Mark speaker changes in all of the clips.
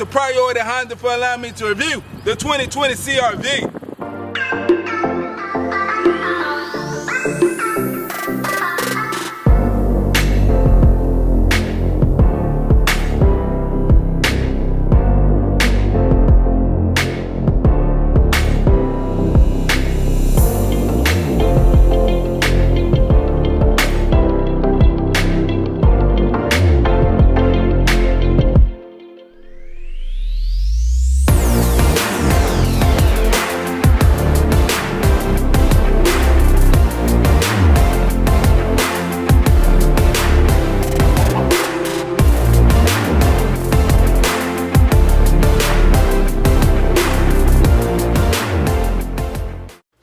Speaker 1: to Priority Honda for allowing me to review the 2020 CR-V.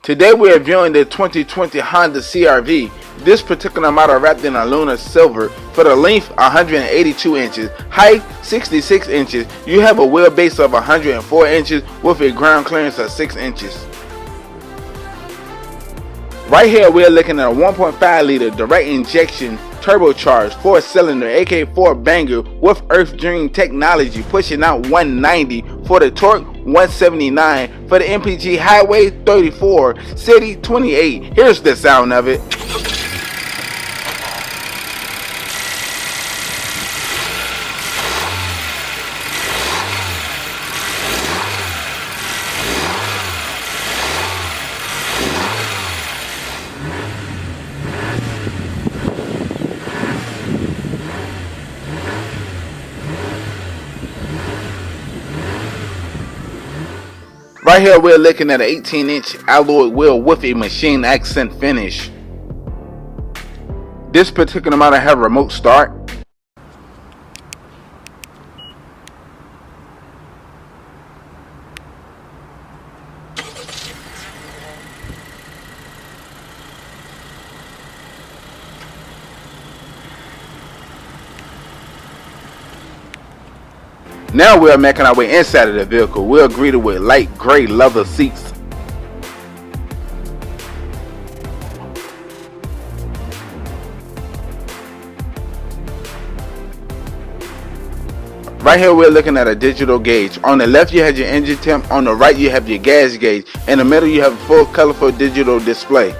Speaker 2: Today we are viewing the 2020 Honda CR-V. This particular model wrapped in aluminum silver. For the length 182 inches, height 66 inches. You have a wheelbase of 104 inches with a ground clearance of 6 inches. Right here we are looking at a 1.5 liter direct injection turbocharged 4-cylinder AK4 banger with Earth Dream technology, pushing out 190 for the torque, 179 for the MPG, highway 34, city 28. Here's the sound of it. Right here we're looking at an 18-inch alloy wheel with a machine accent finish. This particular model has remote start. Now we are making our way inside of the vehicle. We are greeted with light gray leather seats. Right here we're looking at a digital gauge. On the left you have your engine temp, on the right you have your gas gauge, in the middle you have a full colorful digital display.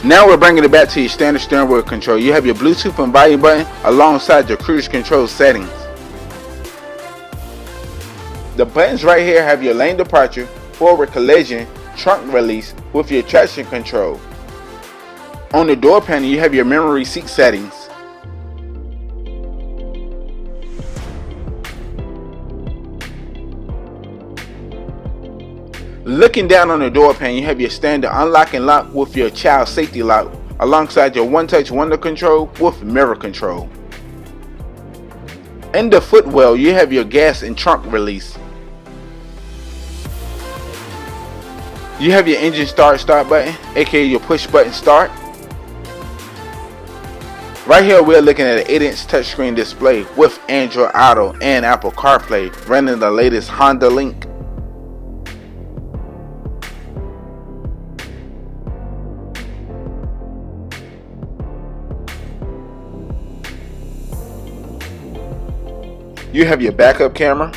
Speaker 2: Now we're bringing it back to your standard steering wheel control. You have your Bluetooth and volume button alongside your cruise control settings. The buttons right here have your lane departure, forward collision, trunk release with your traction control. On the door panel you have your memory seat settings. Looking down on the door panel you have your standard unlock and lock with your child safety lock alongside your one-touch window control with mirror control. In the footwell you have your gas and trunk release. You have your engine start button, aka your push button start. Right here we're looking at an 8-inch touchscreen display with Android Auto and Apple CarPlay running the latest Honda Link. You have your backup camera.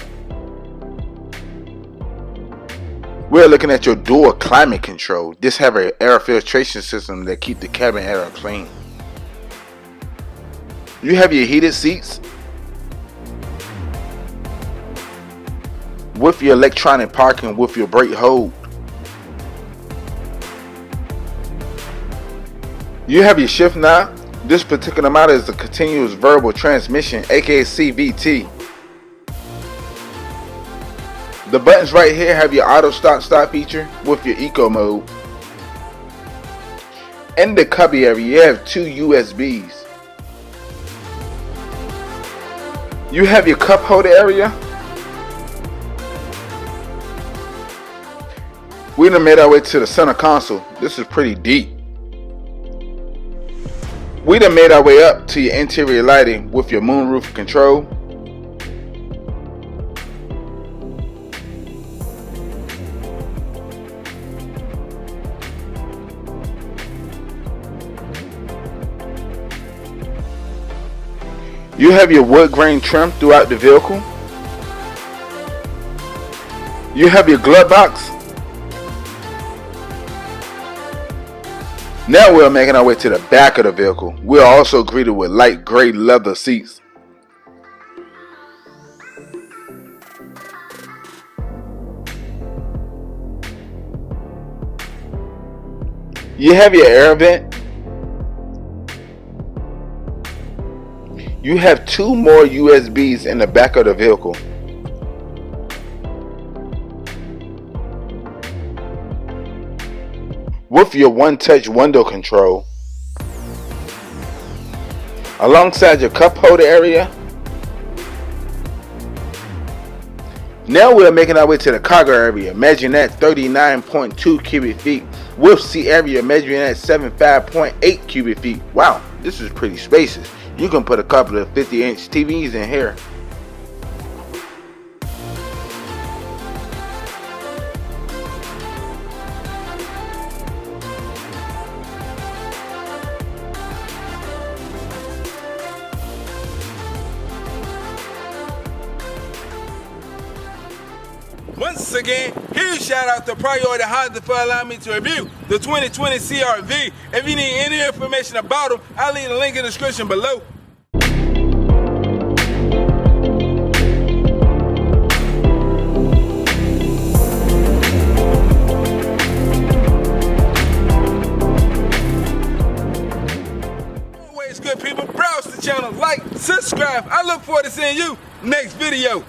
Speaker 2: We're looking at your dual climate control. This have an air filtration system that keep the cabin air clean. You have your heated seats with your electronic parking with your brake hold. You have your shift knob. This particular model is a continuous variable transmission, aka CVT. The buttons right here have your auto start feature with your eco mode. In the cubby area you have 2 USBs. You have your cup holder area. We done made our way to the center console. This is pretty deep. We done made our way up to your interior lighting with your moonroof control. You have your wood grain trim throughout the vehicle. You have your glove box. Now we're making our way to the back of the vehicle. We're also greeted with light gray leather seats. You have your air vent. You have 2 more USBs in the back of the vehicle. With your one-touch window control. Alongside your cup holder area. Now we're making our way to the cargo area. Measuring at 39.2 cubic feet. With seat area measuring at 75.8 cubic feet. Wow, this is pretty spacious. You can put a couple of 50-inch TVs in here.
Speaker 1: Once again, huge shout out to Priority Honda for allowing me to review the 2020 CR-V. If you need any information about them, I'll leave a link in the description below. Always good people, browse the channel, like, subscribe. I look forward to seeing you next video.